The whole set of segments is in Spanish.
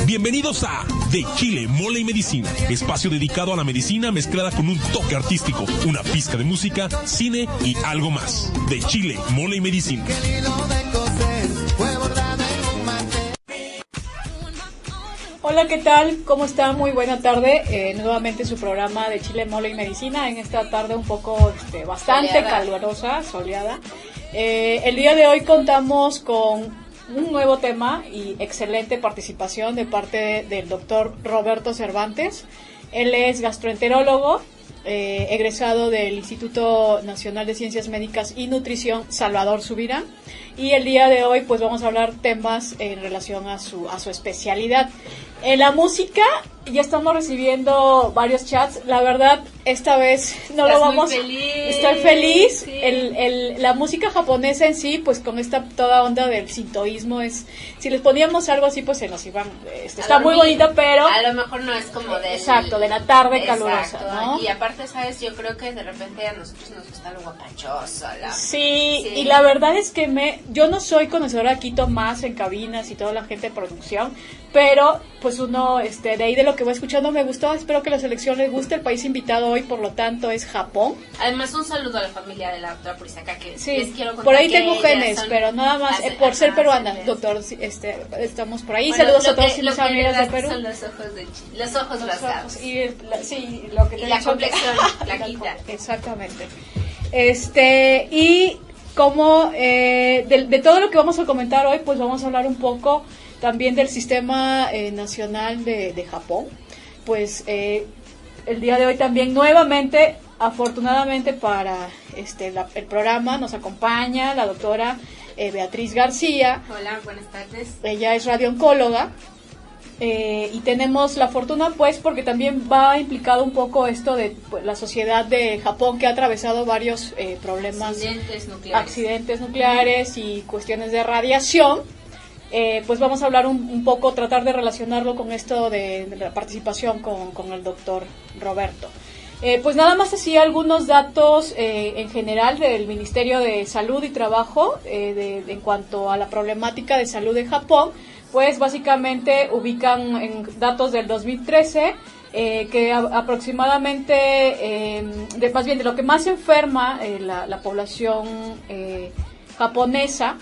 Bienvenidos a De Chile, Mole y Medicina, espacio dedicado a la medicina mezclada con un toque artístico, una pizca de música, cine y algo más. De Chile, Mole y Medicina. Hola, ¿qué tal? ¿Cómo está? Muy buena tarde. Nuevamente su programa de Chile, Mole y Medicina. En esta tarde un poco bastante calurosa, soleada. El día de hoy contamos con un nuevo tema y excelente participación de parte del doctor Roberto Cervantes. Él es gastroenterólogo, egresado del Instituto Nacional de Ciencias Médicas y Nutrición Salvador Subirán. Y el día de hoy pues vamos a hablar temas en relación a su especialidad. En la música ya estamos recibiendo varios chats. La verdad, esta vez no lo vamos. Estoy feliz. Sí. La música japonesa en sí, pues con esta toda onda del sintoísmo es. Si les poníamos algo así, pues se nos iban. Está muy bonita, pero a lo mejor no es como de. Exacto, de la tarde calurosa, ¿no? Y aparte, sabes, yo creo que de repente a nosotros nos gusta lo guapachoso. Sí, y la verdad es que yo no soy conocedora aquí Tomás en cabinas y toda la gente de producción, pero pues uno de ahí de lo que voy escuchando me gustó. Espero que la selección les guste. El país invitado hoy por lo tanto es Japón. Además un saludo a la familia de la doctora Purisaca, que sí, les quiero contar. Por ahí tengo genes, pero nada más por ser peruana, doctor, estamos por ahí. Bueno, saludos a todos mis amigos de Perú. Son los ojos de los ojos rasgados. Sí, lo que te y la complexión flaquita. Exactamente. Y como de todo lo que vamos a comentar hoy, pues vamos a hablar un poco también del sistema nacional de Japón. Pues el día de hoy también nuevamente, afortunadamente para el programa, nos acompaña la doctora Beatriz García. Hola, buenas tardes. Ella es radiooncóloga. Y tenemos la fortuna pues porque también va implicado un poco esto de pues, la sociedad de Japón, que ha atravesado varios problemas, accidentes nucleares y cuestiones de radiación. Pues vamos a hablar un poco, tratar de relacionarlo con esto de la participación con el doctor Roberto. Pues nada más así algunos datos en general del Ministerio de Salud y Trabajo en cuanto a la problemática de salud de Japón. Pues básicamente ubican en datos del 2013 que aproximadamente, más bien de lo que más enferma la población japonesa,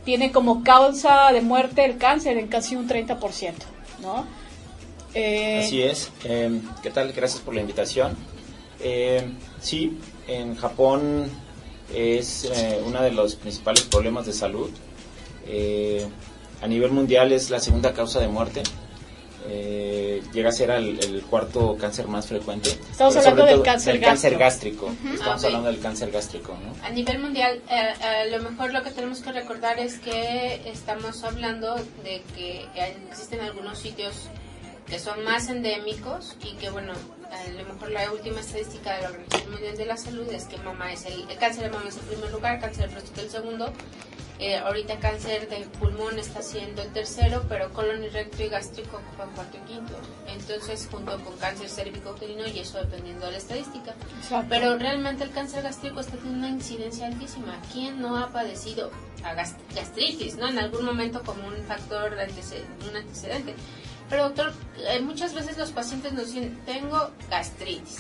tiene como causa de muerte el cáncer en casi un 30%, ¿no? Así es. ¿Qué tal? Gracias por la invitación. Sí, en Japón es uno de los principales problemas de salud. A nivel mundial es la segunda causa de muerte. Llega a ser el cuarto cáncer más frecuente. Estamos hablando del cáncer gástrico. Estamos hablando del cáncer gástrico, ¿no? A nivel mundial, a lo mejor lo que tenemos que recordar es que estamos hablando de que existen algunos sitios que son más endémicos y que, bueno, a lo mejor la última estadística de la Organización Mundial de la Salud es que el cáncer de mama es el primer lugar, cáncer de próstata el segundo. Ahorita cáncer de pulmón está siendo el tercero, pero colon y recto y gástrico ocupan cuarto y quinto. Entonces, junto con cáncer cervicouterino, y eso dependiendo de la estadística. Exacto. Pero realmente el cáncer gástrico está teniendo una incidencia altísima. ¿Quién no ha padecido gastritis, no? En algún momento como un factor de un antecedente. Pero doctor, muchas veces los pacientes nos dicen, tengo gastritis.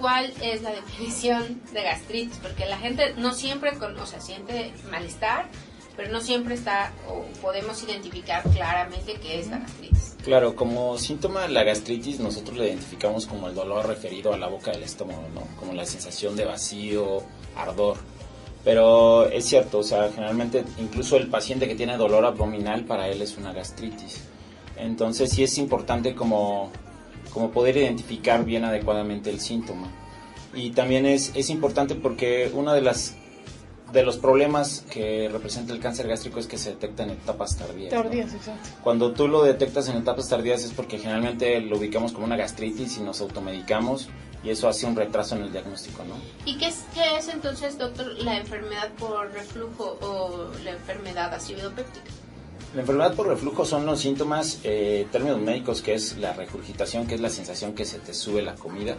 ¿Cuál es la definición de gastritis? Porque la gente no siempre siente malestar, pero no siempre podemos identificar claramente qué es la gastritis. Claro, como síntoma de la gastritis nosotros lo identificamos como el dolor referido a la boca del estómago, ¿no? Como la sensación de vacío, ardor. Pero es cierto, generalmente incluso el paciente que tiene dolor abdominal, para él es una gastritis. Entonces sí es importante como poder identificar bien adecuadamente el síntoma. Y también es importante porque uno de los problemas que representa el cáncer gástrico es que se detecta en etapas tardías, ¿no? Exacto. Cuando tú lo detectas en etapas tardías es porque generalmente lo ubicamos como una gastritis y nos automedicamos, y eso hace un retraso en el diagnóstico, ¿no? ¿Y qué es entonces, doctor, la enfermedad por reflujo o la enfermedad acidopéptica? La enfermedad por reflujo son los síntomas, términos médicos, que es la regurgitación, que es la sensación que se te sube la comida,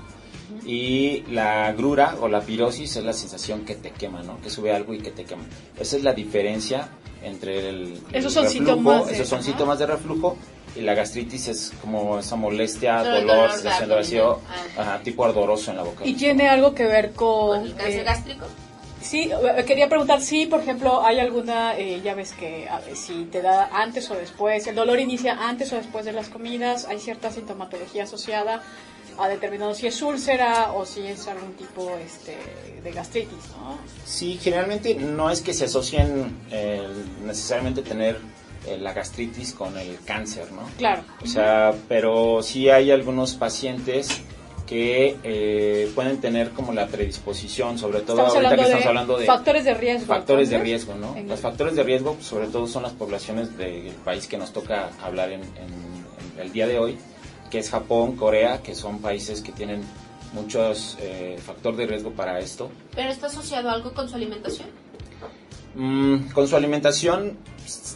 y la grura o la pirosis es la sensación que te quema, ¿no? Que sube algo y que te quema. Esa es la diferencia entre el esos son reflujo, síntomas esos son síntomas de reflujo, y la gastritis es como esa molestia, Solo dolor, de sensación de vacío, abdominal. tipo ardoroso en la boca. ¿Y tiene algo que ver ¿Con con... el cáncer gástrico? Sí, quería preguntar si, por ejemplo, hay alguna, ya ves que si te da antes o después, el dolor inicia antes o después de las comidas, hay cierta sintomatología asociada a determinado si es úlcera o si es algún tipo de gastritis, ¿no? Sí, generalmente no es que se asocien necesariamente tener la gastritis con el cáncer, ¿no? Claro. O sea, pero sí hay algunos pacientes que pueden tener como la predisposición, sobre todo ahorita que estamos hablando de factores de riesgo. Factores de riesgo, ¿no? Los factores de riesgo, sobre todo, son las poblaciones del país que nos toca hablar en el día de hoy, que es Japón, Corea, que son países que tienen muchos factores de riesgo para esto. ¿Pero está asociado algo con su alimentación? Con su alimentación,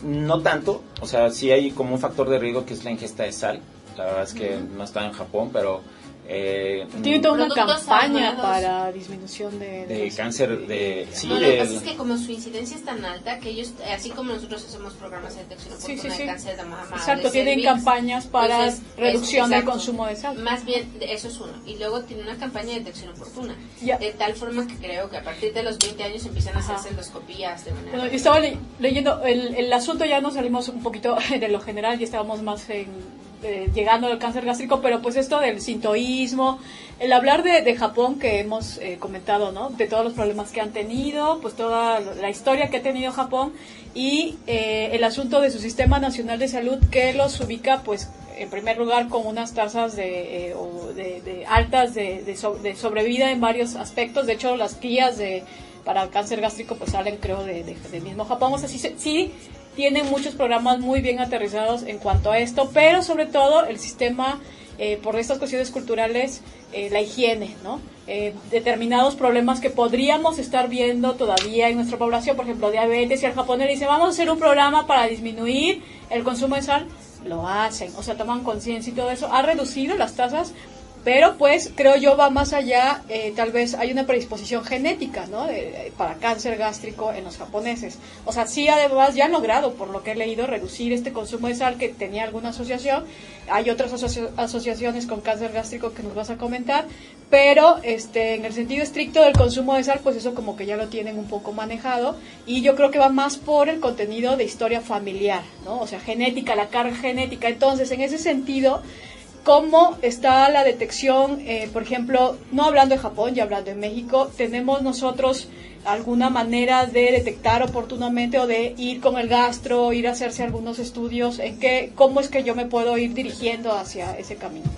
no tanto. O sea, sí hay como un factor de riesgo que es la ingesta de sal. La verdad es que no está en Japón, pero... tiene toda una Productos campaña armados. para disminución de cáncer de... Sí, No, lo que pasa es que como su incidencia es tan alta, que ellos, así como nosotros hacemos programas de detección oportuna de cáncer de mama, Exacto, de tienen cervix, campañas para entonces, reducción del exacto. consumo de sal. Más bien, eso es uno. Y luego tiene una campaña de detección oportuna. Ya. De tal forma que creo que a partir de los 20 años empiezan a hacerse endoscopías de manera... Bueno, yo estaba leyendo el asunto, ya nos salimos un poquito de lo general y estábamos más llegando al cáncer gástrico, pero pues esto del sintoísmo, el hablar de Japón que hemos comentado, ¿no? De todos los problemas que han tenido, pues toda la historia que ha tenido Japón y el asunto de su sistema nacional de salud que los ubica pues en primer lugar con unas tasas de altas de sobrevida en varios aspectos. De hecho, las guías para el cáncer gástrico pues salen creo del mismo Japón. O sea, sí tienen muchos programas muy bien aterrizados en cuanto a esto, pero sobre todo el sistema, por estas cuestiones culturales, la higiene, ¿no? Determinados problemas que podríamos estar viendo todavía en nuestra población, por ejemplo, diabetes, y el japonés dice, vamos a hacer un programa para disminuir el consumo de sal, lo hacen, o sea, toman conciencia y todo eso, ha reducido las tasas, pero pues creo yo va más allá, tal vez hay una predisposición genética, ¿no? Para cáncer gástrico en los japoneses. O sea, sí además ya han logrado, por lo que he leído, reducir este consumo de sal que tenía alguna asociación. Hay otras asociaciones con cáncer gástrico que nos vas a comentar, pero en el sentido estricto del consumo de sal, pues eso como que ya lo tienen un poco manejado, y yo creo que va más por el contenido de historia familiar, ¿no? O sea, genética, la carga genética. Entonces, en ese sentido, ¿cómo está la detección? Por ejemplo, no hablando de Japón, ya hablando de México, ¿tenemos nosotros alguna manera de detectar oportunamente o de ir con el gastro, ir a hacerse algunos estudios? ¿Cómo es que yo me puedo ir dirigiendo hacia ese camino?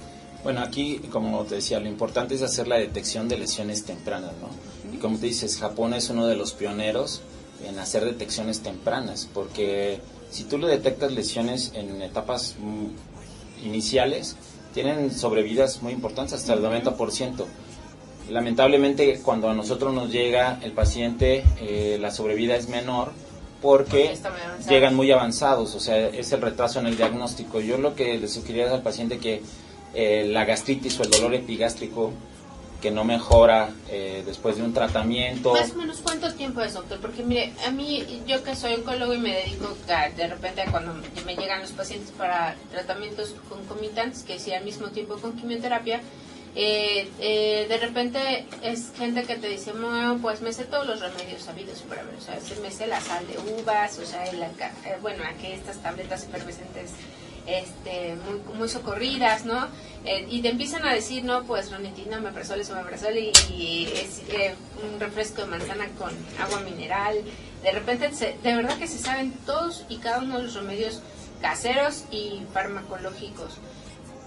Bueno, aquí, como te decía, lo importante es hacer la detección de lesiones tempranas, ¿no? Y como te dices, Japón es uno de los pioneros en hacer detecciones tempranas, porque si tú le detectas lesiones en etapas iniciales, tienen sobrevidas muy importantes, hasta el 90%. Lamentablemente, cuando a nosotros nos llega el paciente, la sobrevida es menor porque llegan muy avanzados, o sea, es el retraso en el diagnóstico. Yo lo que le sugeriría al paciente que la gastritis o el dolor epigástrico que no mejora después de un tratamiento. Más o menos, ¿cuánto tiempo es, doctor? Porque mire, a mí, yo que soy oncólogo y me dedico de repente cuando me llegan los pacientes para tratamientos concomitantes, que sí al mismo tiempo con quimioterapia, de repente es gente que te dice, bueno, pues me sé todos los remedios sabidos para ver, o sea, me sé la sal de uvas, o sea, bueno, aquí estas tabletas efervescentes muy socorridas, ¿no? Y te empiezan a decir, no, pues ronitina, omeprazol, esomeprazol y es un refresco de manzana con agua mineral. De repente, de verdad que se saben todos y cada uno de los remedios caseros y farmacológicos.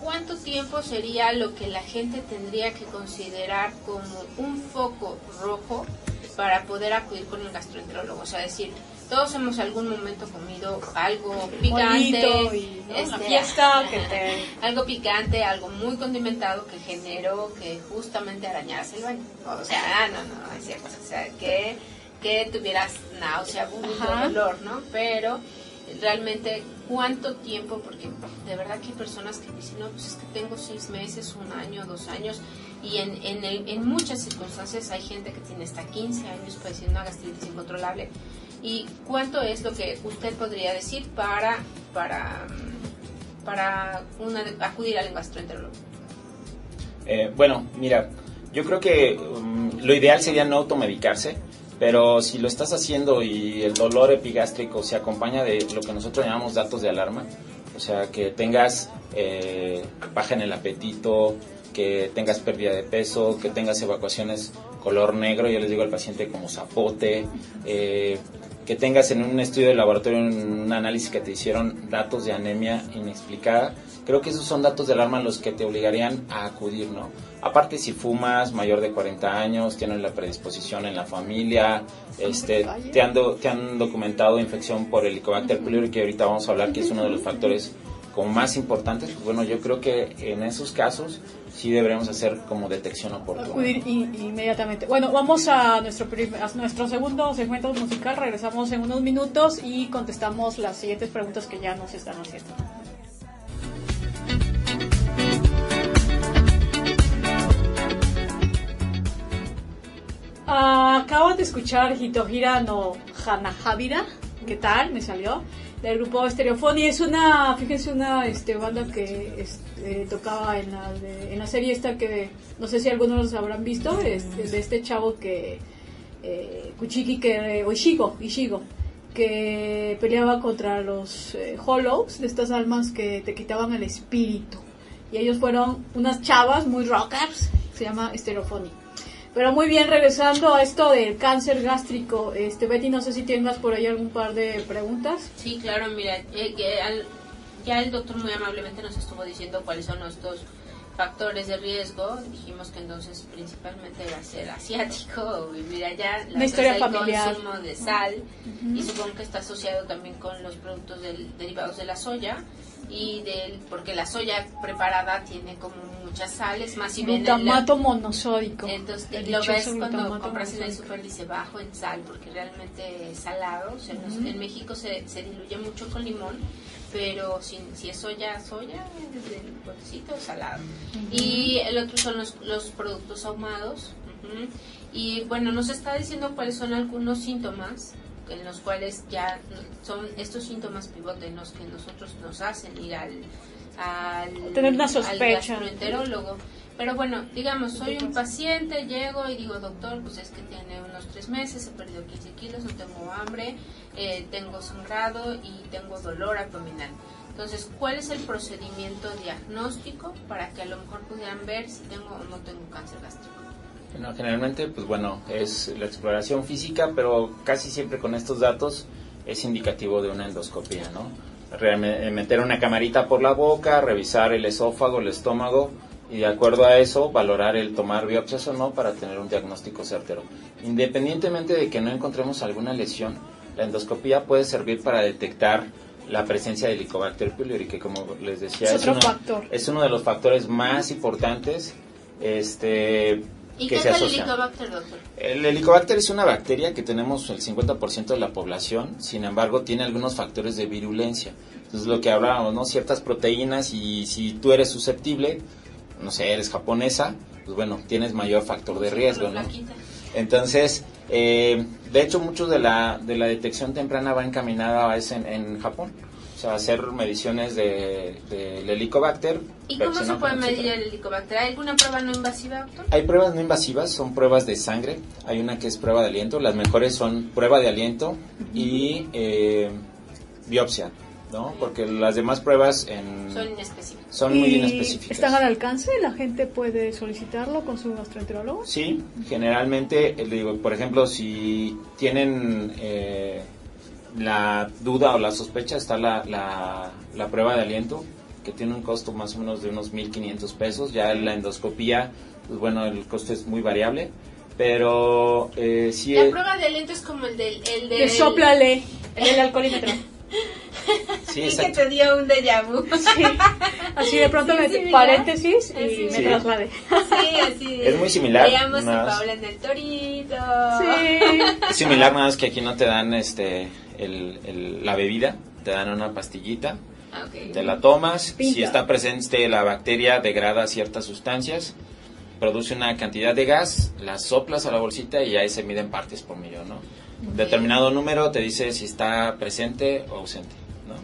¿Cuánto tiempo sería lo que la gente tendría que considerar como un foco rojo para poder acudir con el gastroenterólogo? O sea, decir, todos hemos algún momento comido algo picante, una fiesta, algo picante, algo muy condimentado que generó que justamente arañaras el baño. O sea, no es cierto. O sea, que tuvieras náusea, vómito, dolor, ¿no? Pero realmente, ¿cuánto tiempo? Porque de verdad que hay personas que dicen, no, pues es que tengo 6 meses, 1 año, 2 años, y en muchas circunstancias hay gente que tiene hasta 15 años padeciendo una gastritis incontrolable. ¿Y cuánto es lo que usted podría decir para para acudir al gastroenterólogo? Bueno, mira, yo creo que lo ideal sería no automedicarse, pero si lo estás haciendo y el dolor epigástrico se acompaña de lo que nosotros llamamos datos de alarma, o sea, que tengas baja en el apetito, que tengas pérdida de peso, que tengas evacuaciones color negro, yo les digo al paciente como zapote, que tengas en un estudio de laboratorio, en un análisis que te hicieron datos de anemia inexplicada, creo que esos son datos de alarma los que te obligarían a acudir, ¿no? Aparte, si fumas, mayor de 40 años, tienes la predisposición en la familia, te han documentado infección por Helicobacter pylori, que ahorita vamos a hablar que es uno de los factores como más importantes, pues bueno, yo creo que en esos casos sí deberíamos hacer como detección oportuna. Acudir inmediatamente. Bueno, vamos a nuestro segundo segmento musical, regresamos en unos minutos y contestamos las siguientes preguntas que ya nos están haciendo. Acaban de escuchar Hitohira no Hanahabira, ¿qué tal? Me salió del grupo Stereophony. Es una, fíjense, una banda que tocaba en la serie esta que no sé si algunos los habrán visto, de este chavo que Ishigo, que peleaba contra los Hollows, de estas almas que te quitaban el espíritu, y ellos fueron unas chavas muy rockers, se llama Stereophony. Pero muy bien, regresando a esto del cáncer gástrico, Betty, no sé si tengas por ahí algún par de preguntas. Sí, claro, mira, ya el doctor muy amablemente nos estuvo diciendo cuáles son los dos factores de riesgo. Dijimos que entonces principalmente va a ser asiático, vivir allá, una historia familiar, el consumo de sal, y supongo que está asociado también con los productos derivados de la soya, porque la soya preparada tiene como muchas sales, más si bien glutamato monosódico. Entonces lo ves cuando compras en el súper, dice bajo en sal, porque realmente es salado. O sea, en México se diluye mucho con limón, pero si es soya desde el potecito es salado. Y el otro son los productos ahumados. Y bueno, nos está diciendo cuáles son algunos síntomas en los cuales ya son estos síntomas pivote en los que nosotros nos hacen ir al tener una sospecha, al gastroenterólogo. Pero bueno, digamos, soy un paciente, llego y digo, doctor, pues es que tiene unos 3 meses, he perdido 15 kilos, no tengo hambre, tengo sangrado y tengo dolor abdominal. Entonces, ¿cuál es el procedimiento diagnóstico para que a lo mejor pudieran ver si tengo o no tengo cáncer gástrico? Bueno, generalmente, pues bueno, es la exploración física, pero casi siempre con estos datos es indicativo de una endoscopía, ¿no? Meter una camarita por la boca, revisar el esófago, el estómago, y de acuerdo a eso valorar el tomar biopsias o no para tener un diagnóstico certero. Independientemente de que no encontremos alguna lesión, la endoscopía puede servir para detectar la presencia de Helicobacter pylori, que como les decía es uno de los factores más importantes ¿Y que qué se es el asocian. Helicobacter, doctor? El Helicobacter es una bacteria que tenemos el 50% de la población, sin embargo tiene algunos factores de virulencia. Entonces lo que hablábamos, ¿no? Ciertas proteínas, y si tú eres susceptible, no sé, eres japonesa, pues bueno, tienes mayor factor de riesgo, ¿no? Entonces, de hecho, mucho de la detección temprana va encaminada a eso en Japón. O sea, hacer mediciones del Helicobacter. ¿Y cómo se puede medir el Helicobacter? ¿Hay alguna prueba no invasiva, doctor? Hay pruebas no invasivas, son pruebas de sangre. Hay una que es prueba de aliento. Las mejores son prueba de aliento y biopsia, ¿no? Porque las demás pruebas son inespecíficas. Son muy inespecíficas. ¿Están al alcance? ¿La gente puede solicitarlo con su gastroenterólogo? Sí, generalmente, le digo, por ejemplo, si tienen la duda o la sospecha, está la prueba de aliento, que tiene un costo más o menos de unos 1,500 pesos. Ya la endoscopía, pues bueno, el costo es muy variable, pero sí. La prueba de aliento es como el del que sóplale el alcoholímetro. Sí, y que te dio un déjà vu. Sí. Así de pronto paréntesis y me trasladé. Sí, así es muy similar. Veíamos a Paula en el Torito. Sí. Es similar, nada más que aquí no te dan la bebida, te dan una pastillita. Okay. Te la tomas. Pinta. Si está presente la bacteria, degrada ciertas sustancias, produce una cantidad de gas, la soplas a la bolsita y ahí se miden partes por millón, ¿no? Okay. Determinado número te dice si está presente o ausente, ¿no?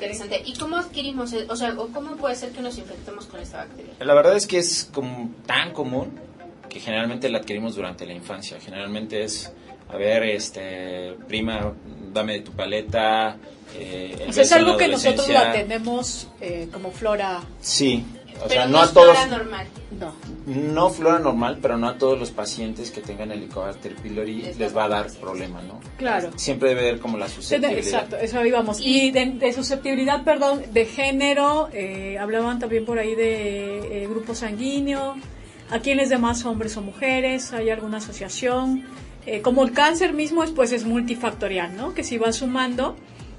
Interesante. ¿Y cómo adquirimos, o cómo puede ser que nos infectemos con esta bacteria? La verdad es que es como tan común que generalmente la adquirimos durante la infancia. Generalmente es, a ver, prima, dame de tu paleta. O sea, es algo que nosotros la tenemos como flora. Sí. O pero sea, no a es todos. Flora normal. No flora normal, pero no a todos los pacientes que tengan Helicobacter pylori les va a dar problema, ¿no? Claro. Siempre debe haber como la susceptibilidad. Exacto, eso íbamos. Y de susceptibilidad, perdón, de género, hablaban también por ahí de grupo sanguíneo. ¿A quién les da más, hombres o mujeres? ¿Hay alguna asociación? Como el cáncer mismo es multifactorial, ¿no? Que si va sumando,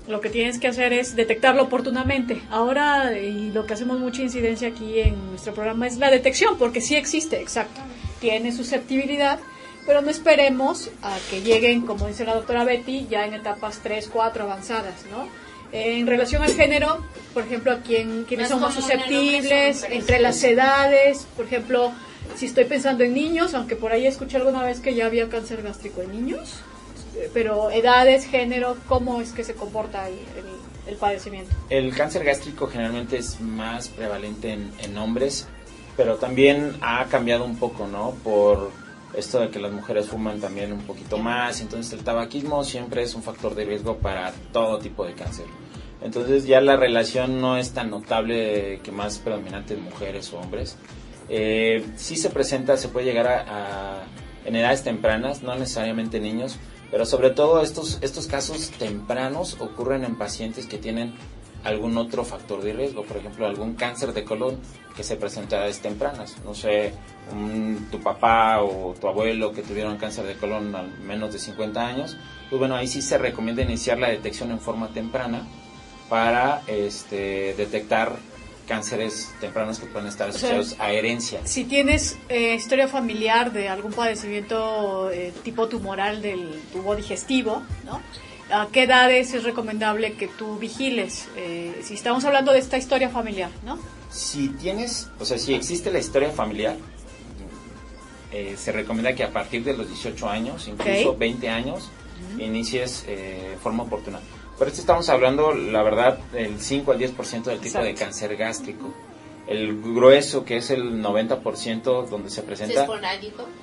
lo que tienes que hacer es detectarlo oportunamente. Ahora, y lo que hacemos mucha incidencia aquí en nuestro programa es la detección, porque sí existe, exacto. Tiene susceptibilidad, pero no esperemos a que lleguen, como dice la doctora Betty, ya en etapas 3, 4 avanzadas, ¿no? En relación al género, por ejemplo, a quienes son más susceptibles, entre las edades, por ejemplo, si estoy pensando en niños, aunque por ahí escuché alguna vez que ya había cáncer gástrico en niños, pero edades, género, ¿cómo es que se comporta el padecimiento? El cáncer gástrico generalmente es más prevalente en hombres, pero también ha cambiado un poco, ¿no? Por esto de que las mujeres fuman también un poquito más, entonces el tabaquismo siempre es un factor de riesgo para todo tipo de cáncer. Entonces ya la relación no es tan notable que más predominante en mujeres o hombres. Sí se presenta, se puede llegar en edades tempranas, no necesariamente niños, pero sobre todo estos casos tempranos ocurren en pacientes que tienen algún otro factor de riesgo, por ejemplo, algún cáncer de colon que se presenta a edades tempranas. No sé, tu papá o tu abuelo que tuvieron cáncer de colon a menos de 50 años, pues bueno, ahí sí se recomienda iniciar la detección en forma temprana para detectar cánceres tempranos que pueden estar asociados a herencia. Si tienes historia familiar de algún padecimiento tipo tumoral del tubo digestivo, ¿no? ¿A qué edades es recomendable que tú vigiles? Si estamos hablando de esta historia familiar, ¿no? Si existe la historia familiar, se recomienda que a partir de los 18 años, incluso 20 años, inicies de forma oportuna. Pero estamos hablando, la verdad, del 5 al 10% del tipo de cáncer gástrico. El grueso, que es el 90% donde se presenta,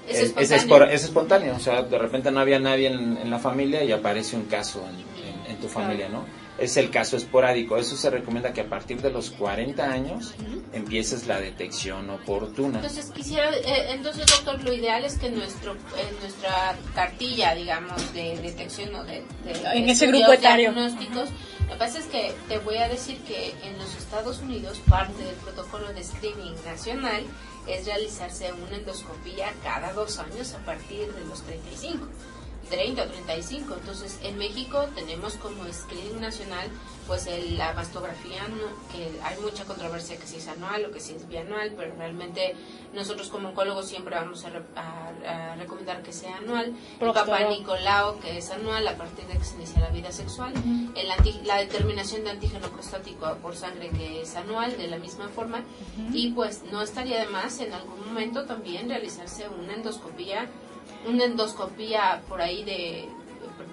¿Es espontáneo. O sea, de repente no había nadie en la familia y aparece un caso en tu familia, ¿no? Es el caso esporádico. Eso se recomienda que a partir de los 40 años empieces la detección oportuna. Entonces, doctor, lo ideal es que en nuestra cartilla, digamos, de detección o de en ese grupo etario, diagnósticos, lo que pasa es que te voy a decir que en los Estados Unidos parte del protocolo de screening nacional es realizarse una endoscopía cada 2 años a partir de los 30 o 35. Entonces, en México tenemos como screening nacional pues la mastografía, que hay mucha controversia que si es anual o que si es bianual, pero realmente nosotros como oncólogos siempre vamos a recomendar que sea anual. El Papá Nicolau, que es anual a partir de que se inicia la vida sexual. La determinación de antígeno prostático por sangre, que es anual, de la misma forma. Y pues no estaría de más en algún momento también realizarse una endoscopía por ahí de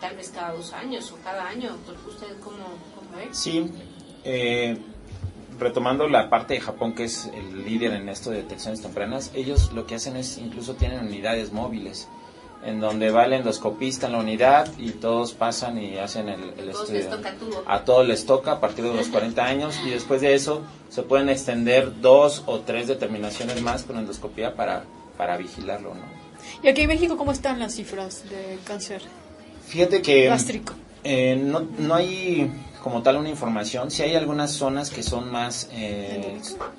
tal vez cada 2 años o cada año. ¿Usted cómo ve? Sí, retomando la parte de Japón, que es el líder en esto de detecciones tempranas, ellos lo que hacen es, incluso tienen unidades móviles, en donde va el endoscopista en la unidad y todos pasan y hacen el estudio. A todos les toca a partir de los 40 años y después de eso se pueden extender 2 o 3 determinaciones más con endoscopía para vigilarlo, ¿no? ¿Y aquí en México cómo están las cifras de cáncer? Fíjate que gástrico. No hay como tal una información. Sí hay algunas zonas que son más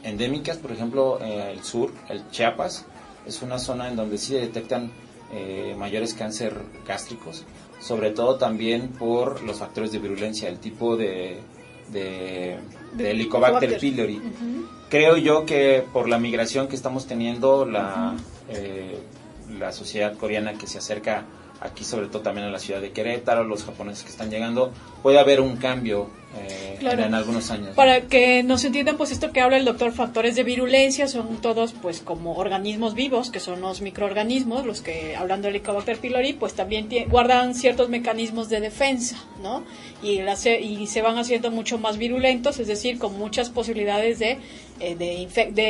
endémicas, por ejemplo el sur, el Chiapas, es una zona en donde sí se detectan mayores cáncer gástricos, sobre todo también por los factores de virulencia, el tipo de Helicobacter pylori. Creo yo que por la migración que estamos teniendo, la sociedad coreana que se acerca aquí, sobre todo también a la ciudad de Querétaro, los japoneses que están llegando, puede haber un cambio Claro. en algunos años. Para que nos entiendan, pues esto que habla el doctor, factores de virulencia, son todos pues como organismos vivos, que son los microorganismos, los que, hablando del Helicobacter pylori, pues también guardan ciertos mecanismos de defensa, ¿no? Y se van haciendo mucho más virulentos, es decir, con muchas posibilidades de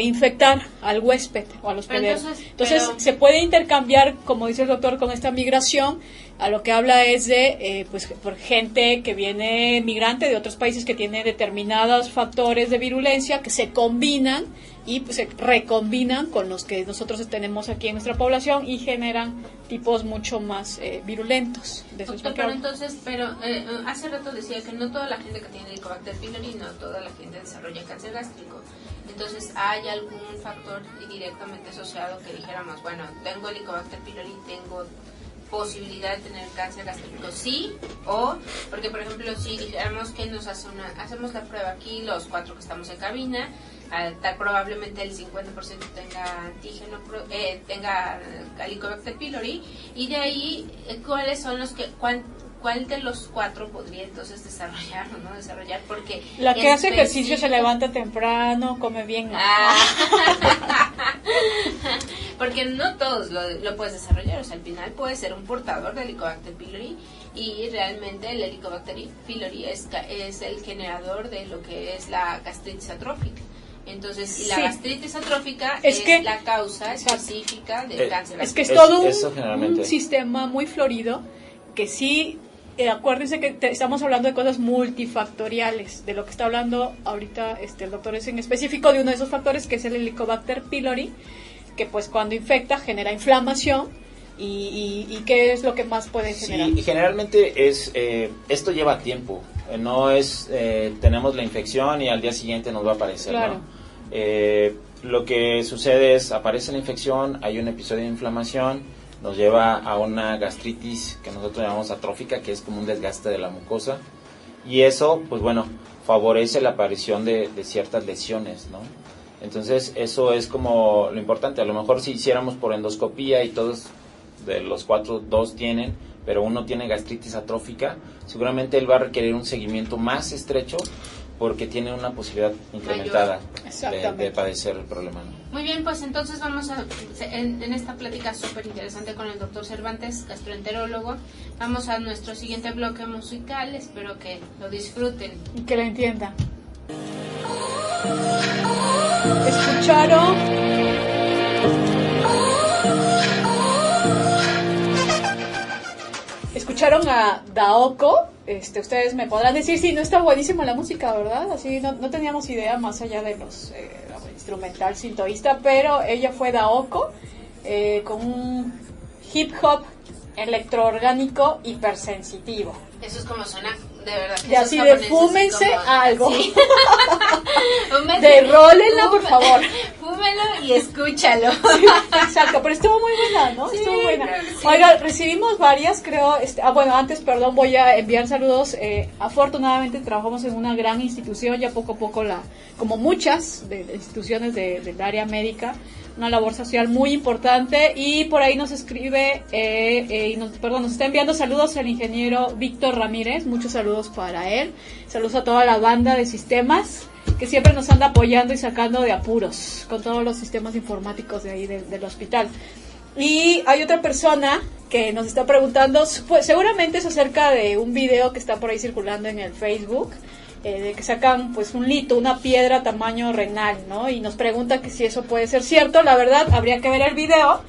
infectar al huésped o al hospedero. Entonces se puede intercambiar, como dice el doctor, con esta migración. A lo que habla es de pues por gente que viene migrante de otros países que tiene determinados factores de virulencia que se combinan y pues, se recombinan con los que nosotros tenemos aquí en nuestra población y generan tipos mucho más virulentos. Doctor, pero hace rato decía que no toda la gente que tiene Helicobacter pylori, no toda la gente desarrolla cáncer gástrico. Entonces, ¿hay algún factor directamente asociado que dijéramos, bueno, tengo Helicobacter pylori, tengo posibilidad de tener cáncer gástrico? Sí, o, porque por ejemplo, si dijéramos que hacemos la prueba aquí, los 4 que estamos en cabina, probablemente el 50% tenga antígeno, tenga Helicobacter pylori, y de ahí, ¿cuáles son los que, cuál de los 4 podría entonces desarrollar o no desarrollar? Porque la que hace ejercicio, se levanta temprano, come bien. Porque no todos lo puedes desarrollar, o sea, al final puedes ser un portador de Helicobacter pylori, y realmente el Helicobacter pylori es el generador de lo que es la gastritis atrófica. Entonces, y la gastritis atrófica es la causa específica del cáncer. Es que es todo un sistema muy florido que sí. Acuérdense que estamos hablando de cosas multifactoriales. De lo que está hablando ahorita el doctor es en específico de uno de esos factores, que es el Helicobacter pylori, que pues cuando infecta genera inflamación. ¿Y qué es lo que más puede generar? Sí, y generalmente esto lleva tiempo. No es tenemos la infección y al día siguiente nos va a aparecer, claro, ¿no? Lo que sucede es, aparece la infección, hay un episodio de inflamación, nos lleva a una gastritis que nosotros llamamos atrófica, que es como un desgaste de la mucosa, y eso, pues bueno, favorece la aparición de ciertas lesiones, ¿no? Entonces, eso es como lo importante. A lo mejor si hiciéramos por endoscopía y todos de los 4, 2 tienen, pero uno tiene gastritis atrófica, seguramente él va a requerir un seguimiento más estrecho porque tiene una posibilidad incrementada de padecer el problema, ¿no? Muy bien, pues entonces vamos en esta plática súper interesante con el doctor Cervantes, gastroenterólogo, vamos a nuestro siguiente bloque musical. Espero que lo disfruten y que lo entiendan. Escucharon a Daoko. Ustedes me podrán decir, sí, no está buenísima la música, ¿verdad? Así no teníamos idea más allá de los instrumental sintoísta, pero ella fue Daoko, con un hip hop electroorgánico hipersensitivo. Eso es como suena, de verdad. Y así de fúmense algo. Sí. Derrólenla, por favor. Fúmelo y escúchalo. Sí, exacto, pero estuvo muy buena, ¿no? Sí, estuvo buena. Sí. Oiga, recibimos varias, creo. Antes, voy a enviar saludos. Afortunadamente trabajamos en una gran institución, ya poco a poco, como muchas de instituciones del área médica, una labor social muy importante, y por ahí nos escribe, nos está enviando saludos el ingeniero Víctor Ramírez, muchos saludos para él, saludos a toda la banda de sistemas, que siempre nos anda apoyando y sacando de apuros con todos los sistemas informáticos de ahí del hospital. Y hay otra persona que nos está preguntando, pues seguramente es acerca de un video que está por ahí circulando en el Facebook, de que sacan pues un lito, una piedra tamaño renal, ¿no? Y nos pregunta que si eso puede ser cierto. La verdad, habría que ver el video,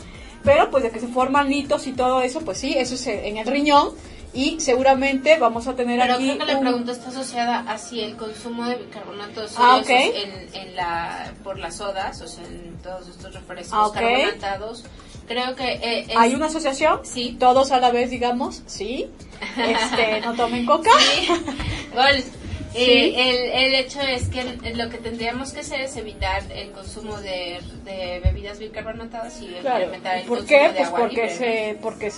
pero pues de que se forman litos y todo eso, pues sí, eso es en el riñón, y seguramente vamos a tener pero aquí... Pero creo que la pregunta está asociada hacia el consumo de bicarbonatos sódidos por las sodas, o sea, en todos estos refrescos carbonatados. Creo que ¿hay una asociación? Sí. Todos a la vez, digamos, sí. No tomen coca. Sí. Bueno, sí. El hecho es que lo que tendríamos que hacer es evitar el consumo de bebidas bicarbonatadas y implementar el consumo de agua libre. Porque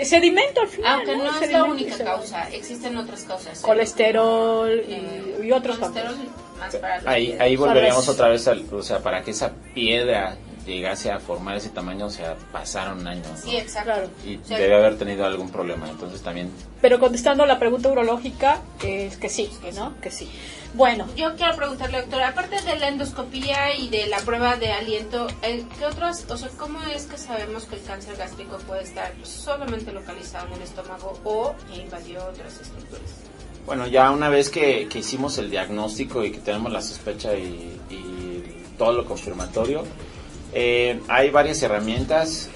sedimento al final. Aunque no es la única causa, existen otras causas. Colesterol y otros factores. Ahí volveríamos otra vez para que esa piedra llegase a formar ese tamaño, o sea, pasaron años, ¿no? Sí, exacto. Claro. Y O sea, debe haber tenido algún problema, entonces también... Pero contestando la pregunta urológica, es que sí, ¿no? Que sí. Bueno, yo quiero preguntarle, doctora, aparte de la endoscopía y de la prueba de aliento, ¿qué otras, o sea, cómo es que sabemos que el cáncer gástrico puede estar solamente localizado en el estómago o invadió otras estructuras? Bueno, ya una vez que hicimos el diagnóstico y que tenemos la sospecha y todo lo confirmatorio, hay varias herramientas.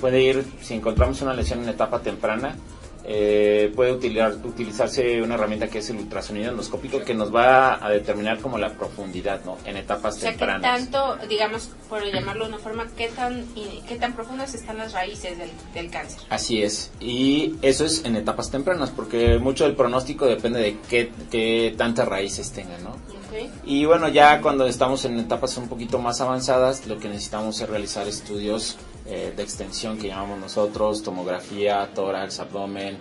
Puede ir, si encontramos una lesión en etapa temprana, puede utilizarse una herramienta que es el ultrasonido endoscópico, que nos va a determinar como la profundidad, ¿no? En etapas tempranas. ¿Qué tanto, digamos, por llamarlo de una forma, qué tan profundas están las raíces del cáncer? Así es, y eso es en etapas tempranas, porque mucho del pronóstico depende de qué tantas raíces tengan, ¿no? Okay. Y bueno, ya cuando estamos en etapas un poquito más avanzadas, lo que necesitamos es realizar estudios de extensión que llamamos nosotros, tomografía, tórax, abdomen,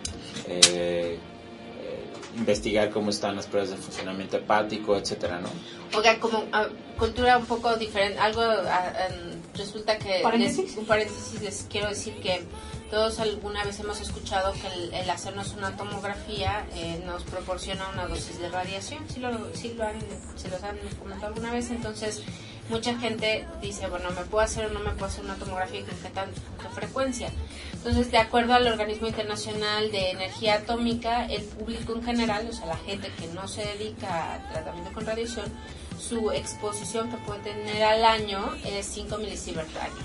investigar cómo están las pruebas de funcionamiento hepático, etcétera, ¿no? Oiga, como cultura un poco diferente, algo resulta que un paréntesis, les quiero decir que todos alguna vez hemos escuchado que el hacernos una tomografía nos proporciona una dosis de radiación. ¿Se los han comentado alguna vez? Entonces, mucha gente dice, bueno, ¿me puedo hacer o no me puedo hacer una tomografía y con qué frecuencia? Entonces, de acuerdo al Organismo Internacional de Energía Atómica, el público en general, o sea, la gente que no se dedica al tratamiento con radiación, su exposición que puede tener al año es 5 milisievert al año.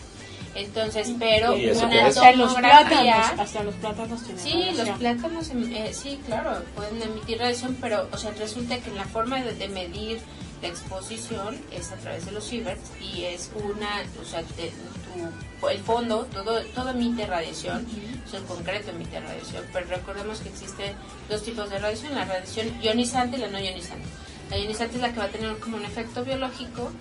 Entonces, pero una tomografía... Hasta los plátanos tienen Sí, radiación. los plátanos, sí, claro, pueden emitir radiación, pero, o sea, resulta que la forma de medir la exposición es a través de los sieverts y es o sea, el fondo, todo emite radiación, o sea, el concreto emite radiación, pero recordemos que existen dos tipos de radiación, la radiación ionizante y la no ionizante. La ionizante es la que va a tener como un efecto biológico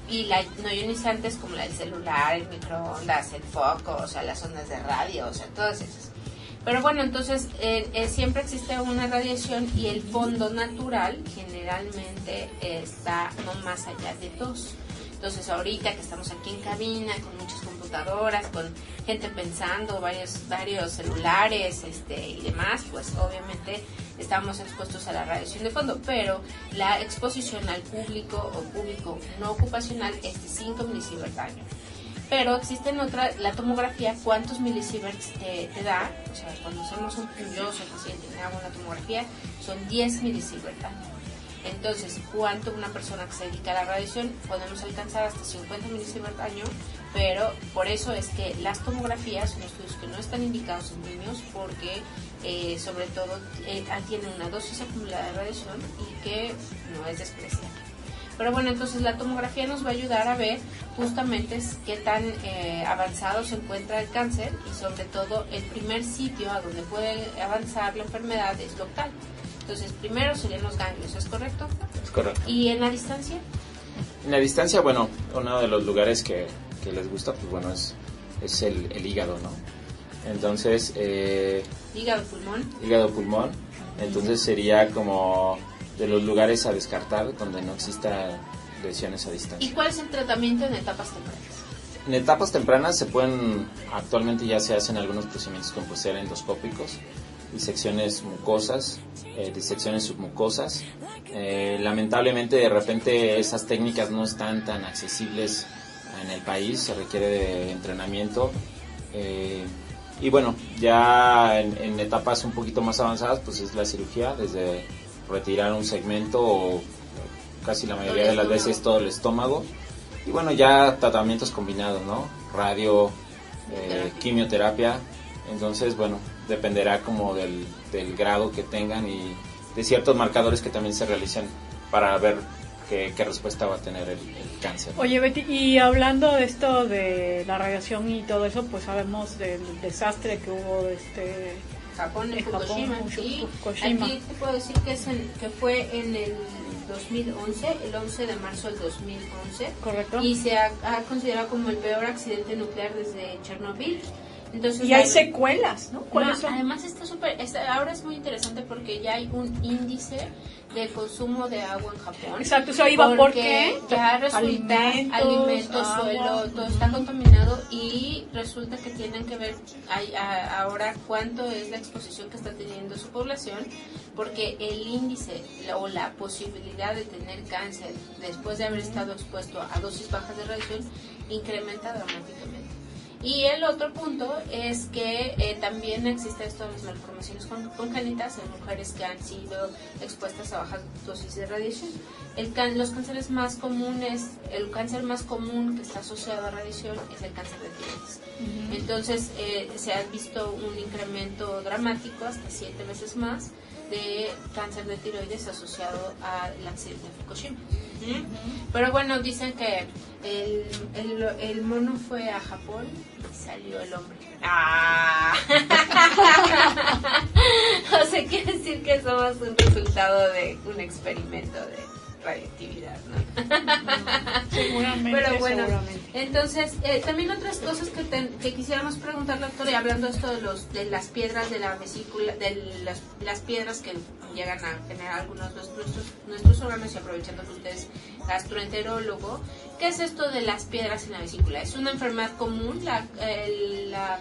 y la no ionizante es como la del celular, el microondas, el foco, o sea, las ondas de radio, o sea, todas esas. Pero bueno, entonces siempre existe una radiación y el fondo natural generalmente está no más allá de 2. Entonces ahorita que estamos aquí en cabina con muchas computadoras, con gente pensando, varios celulares y demás, pues obviamente estamos expuestos a la radiación de fondo, pero la exposición al público o público no ocupacional es de 5 milisievert al año. Pero existen la tomografía, ¿cuántos milisieverts te da? O sea, cuando hacemos yo soy paciente y me hago una tomografía, son 10 milisieverts al año. Entonces, ¿cuánto una persona que se dedica a la radiación? Podemos alcanzar hasta 50 milisieverts al año, pero por eso es que las tomografías son estudios que no están indicados en niños porque sobre todo tienen una dosis acumulada de radiación y que no es despreciable. Pero bueno, entonces la tomografía nos va a ayudar a ver justamente qué tan avanzado se encuentra el cáncer y sobre todo el primer sitio a donde puede avanzar la enfermedad es local. Entonces primero serían los ganglios, ¿es correcto? Es correcto. ¿Y en la distancia? En la distancia, bueno, uno de los lugares que les gusta, pues bueno, es el hígado, ¿no? Entonces... Hígado, pulmón. Hígado, pulmón. Entonces sería como de los lugares a descartar donde no exista lesiones a distancia. ¿Y cuál es el tratamiento en etapas tempranas? En etapas tempranas actualmente ya se hacen algunos procedimientos como puede ser endoscópicos, disecciones mucosas, disecciones submucosas. Lamentablemente de repente esas técnicas no están tan accesibles en el país, se requiere de entrenamiento. Y bueno, ya en etapas un poquito más avanzadas pues es la cirugía, desde retirar un segmento o casi la mayoría de las veces todo el estómago. Y bueno, ya tratamientos combinados, ¿no? Radio, quimioterapia. Entonces, bueno, dependerá como del grado que tengan y de ciertos marcadores que también se realicen para ver qué respuesta va a tener el cáncer. Oye, Betty, y hablando de esto de la radiación y todo eso, pues sabemos del desastre que hubo Japón, en Fukushima. Aquí te puedo decir que fue en el 2011, el 11 de marzo del 2011. Correcto. Y se ha considerado como el peor accidente nuclear desde Chernobyl. Entonces, y hay secuelas, ¿no? No, ¿Cuáles son? además ahora es muy interesante porque ya hay un índice de consumo de agua en Japón. Exacto, eso iba porque ya resulta alimentos, agua, suelo, todo está contaminado y resulta que tienen que ver ahora cuánto es la exposición que está teniendo su población, porque el índice o la posibilidad de tener cáncer después de haber estado expuesto a dosis bajas de radiación incrementa dramáticamente. Y el otro punto es que también existe esto de las malformaciones congénitas en mujeres que han sido expuestas a bajas dosis de radiación. Los cánceres más comunes, el cáncer más común que está asociado a radiación es el cáncer de tiroides. Entonces se ha visto un incremento dramático, hasta 7 veces más, de cáncer de tiroides asociado al accidente de Fukushima. Pero bueno, dicen que el mono fue a Japón y salió el hombre. O sea, quiere decir que somos un resultado de un experimento de radioactividad, ¿no? Seguramente. Pero bueno, seguramente. entonces también otras cosas que quisiéramos preguntar, doctor, y hablando esto de las piedras de la vesícula, de las piedras que llegan a generar algunos de nuestros órganos, y aprovechando que usted es gastroenterólogo, ¿qué es esto de las piedras en la vesícula? ¿Es una enfermedad común, la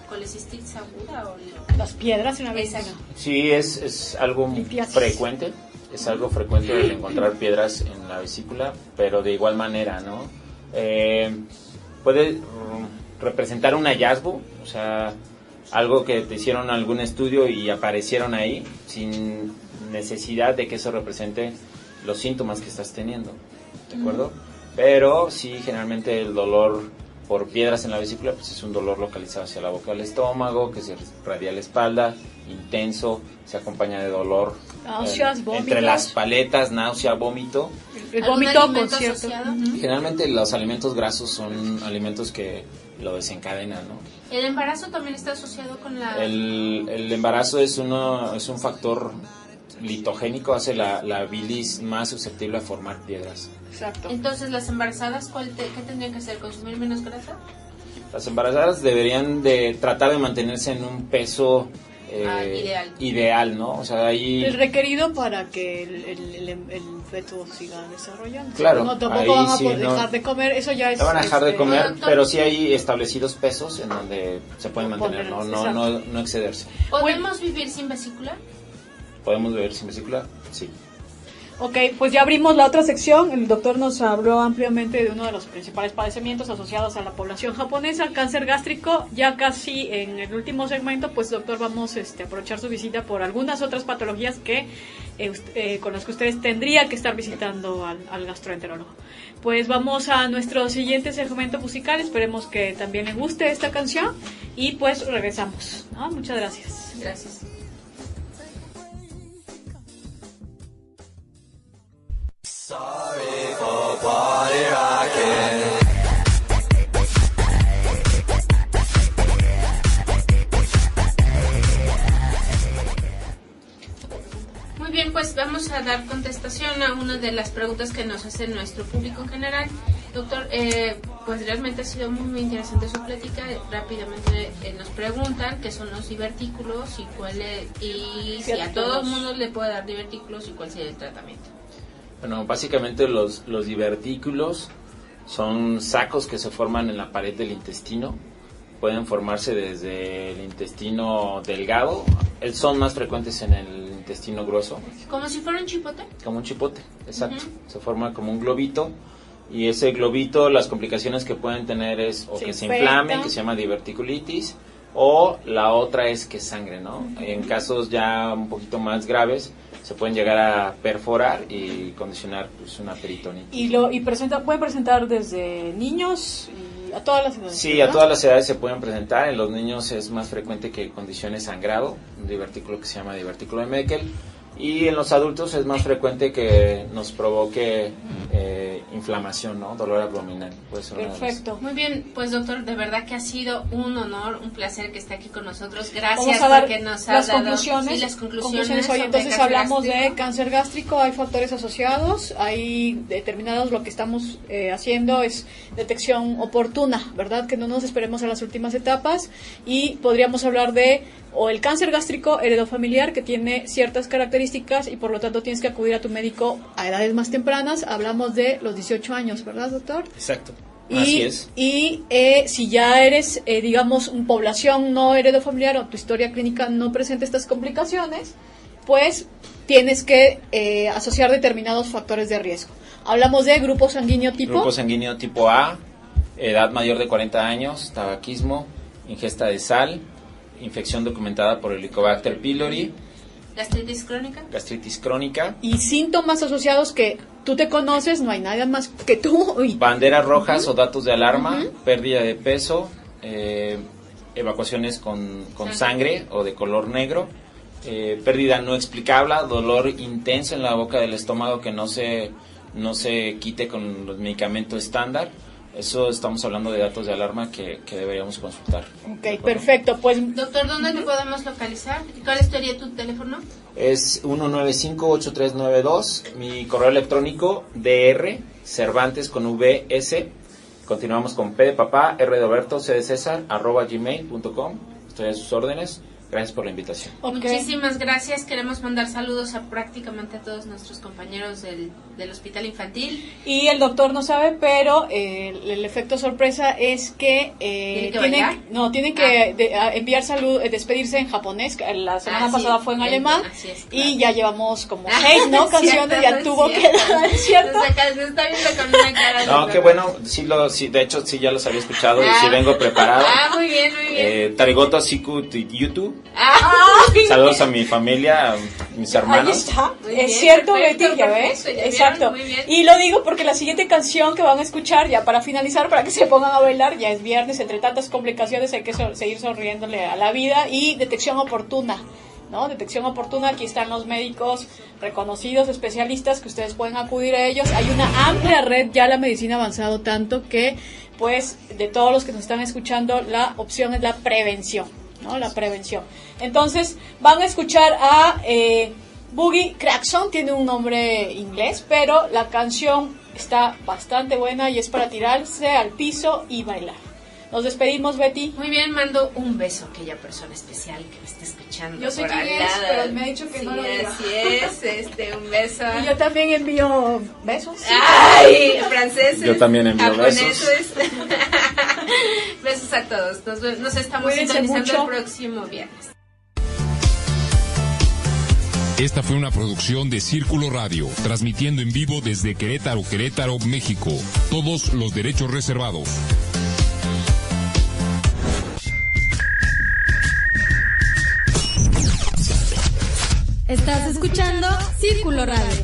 colecistitis aguda? Las piedras en la vesícula. Sí, es algo frecuente. Es algo frecuente el encontrar piedras en la vesícula, pero de igual manera, ¿no? Puede representar un hallazgo, o sea, algo que te hicieron algún estudio y aparecieron ahí, sin necesidad de que eso represente los síntomas que estás teniendo, ¿de acuerdo? Pero sí, generalmente el dolor por piedras en la vesícula pues es un dolor localizado hacia la boca del estómago, que se irradia la espalda, intenso, se acompaña de dolor náuseas, entre las paletas, náusea, vómito. El vómito con cierto. Generalmente los alimentos grasos son alimentos que lo desencadenan, ¿no? ¿El embarazo también está asociado con la...? El embarazo es un factor litogénico, hace la bilis más susceptible a formar piedras. Exacto. Entonces, ¿las embarazadas qué tendrían que hacer? ¿Consumir menos grasa? Las embarazadas deberían de tratar de mantenerse en un peso ideal, ¿no? O sea, ahí... Es requerido para que el feto siga desarrollando. Claro. No, tampoco van a dejar de comer, eso ya es... No van a dejar de comer, pero sí hay establecidos pesos en donde se pueden mantener, no excederse. ¿Podemos vivir sin vesícula? ¿Podemos vivir sin vesícula? Sí. Ok, pues ya abrimos la otra sección. El doctor nos habló ampliamente de uno de los principales padecimientos asociados a la población japonesa, el cáncer gástrico. Ya casi en el último segmento, pues doctor, vamos a aprovechar su visita por algunas otras patologías que con las que ustedes tendrían que estar visitando al gastroenterólogo. Pues vamos a nuestro siguiente segmento musical. Esperemos que también les guste esta canción y pues regresamos, ¿no? Muchas gracias. Gracias. Sorry for party rocking. Muy bien, pues vamos a dar contestación a una de las preguntas que nos hace nuestro público en general. Doctor, pues realmente ha sido muy interesante su plática. Rápidamente nos preguntan qué son los divertículos y si a todo el mundo le puede dar divertículos y cuál sería el tratamiento. Bueno, básicamente los divertículos son sacos que se forman en la pared del intestino. Pueden formarse desde el intestino delgado, son más frecuentes en el intestino grueso. ¿Como si fuera un chipote? Como un chipote, exacto. Se forma como un globito y ese globito, las complicaciones que pueden tener es o que se inflame, que se llama diverticulitis, o la otra es que sangre, ¿no? En casos ya un poquito más graves se pueden llegar a perforar y condicionar pues, una peritonitis. Pueden presentar desde niños y a todas las edades. Sí, ¿verdad? A todas las edades se pueden presentar. En los niños es más frecuente que condicione sangrado, un divertículo que se llama divertículo de Meckel. Y en los adultos es más frecuente que nos provoque inflamación, ¿no? Dolor abdominal. Puede ser Perfecto. Muy bien, pues doctor, de verdad que ha sido un honor, un placer que esté aquí con nosotros. Gracias Vamos a dar porque nos ha las dado conclusiones. las conclusiones. Hoy sobre entonces cáncer hablamos gástrico. de cáncer gástrico, hay factores asociados, hay determinados, lo que estamos haciendo es detección oportuna, ¿verdad? Que no nos esperemos a las últimas etapas, y podríamos hablar de o el cáncer gástrico heredofamiliar, que tiene ciertas características y por lo tanto tienes que acudir a tu médico a edades más tempranas. Hablamos de los 18 años, ¿verdad, doctor? Exacto. Así es. Y si ya eres, digamos, población no heredofamiliar o tu historia clínica no presenta estas complicaciones, pues tienes que asociar determinados factores de riesgo. Hablamos de grupo sanguíneo tipo. Grupo sanguíneo tipo A, edad mayor de 40 años, tabaquismo, ingesta de sal, infección documentada por Helicobacter pylori, Gastritis crónica. gastritis crónica, Y síntomas asociados que tú te conoces, no hay nadie más que tú. banderas rojas o datos de alarma, pérdida de peso, evacuaciones con sangre o de color negro, pérdida no explicable, dolor intenso en la boca del estómago que no se quite con los medicamentos estándar. Eso estamos hablando de datos de alarma que deberíamos consultar. Ok, perfecto. Pues Doctor, ¿dónde te podemos localizar? ¿Cuál sería tu teléfono? Es 195-8392, mi correo electrónico dr cervantes con vs, continuamos con p de papá, r de Roberto, c de César, @gmail.com. Estoy a sus órdenes. Gracias por la invitación. ok. Muchísimas gracias. Queremos mandar saludos a prácticamente a todos nuestros compañeros del Hospital Infantil. Y el doctor no sabe, pero el efecto sorpresa es que tienen que enviar salud, despedirse en japonés. La semana pasada fue en alemán, así es, y ya llevamos como 6 canciones, ya tuvo que dar, Nos ¿cierto? está viendo con una cara de No, qué bueno, de hecho sí ya los había escuchado y sí vengo preparado. Muy bien, muy bien. Tarigoto Siku YouTube. Ay, Saludos a mi familia, a mis hermanos. ahí está, Muy bien, es cierto, perfecto, Betty, ya ves, perfecto, ya vieron, exacto. muy bien. Y lo digo porque la siguiente canción que van a escuchar, ya para finalizar, para que se pongan a bailar, ya es viernes, entre tantas complicaciones hay que seguir sonriéndole a la vida, y detección oportuna, ¿no? Detección oportuna, aquí están los médicos reconocidos, especialistas, que ustedes pueden acudir a ellos. Hay una amplia red, ya la medicina ha avanzado tanto que, pues, de todos los que nos están escuchando, la opción es la prevención, ¿no? La prevención. Entonces, van a escuchar a Boogie Crackson, tiene un nombre inglés, pero la canción está bastante buena y es para tirarse al piso y bailar. Nos despedimos, Betty. Muy bien, mando un beso a aquella persona especial que me está escuchando. Yo sé por quién al es, lado. pero me ha dicho que Sí, no lo diga. así es, un beso. Y yo también envío besos. Ay, franceses. Yo también envío japoneses. Besos a todos. Nos estamos Cuídense sintonizando mucho. el próximo viernes. Esta fue una producción de Círculo Radio, transmitiendo en vivo desde Querétaro, México. Todos los derechos reservados. Estás escuchando Círculo Radio.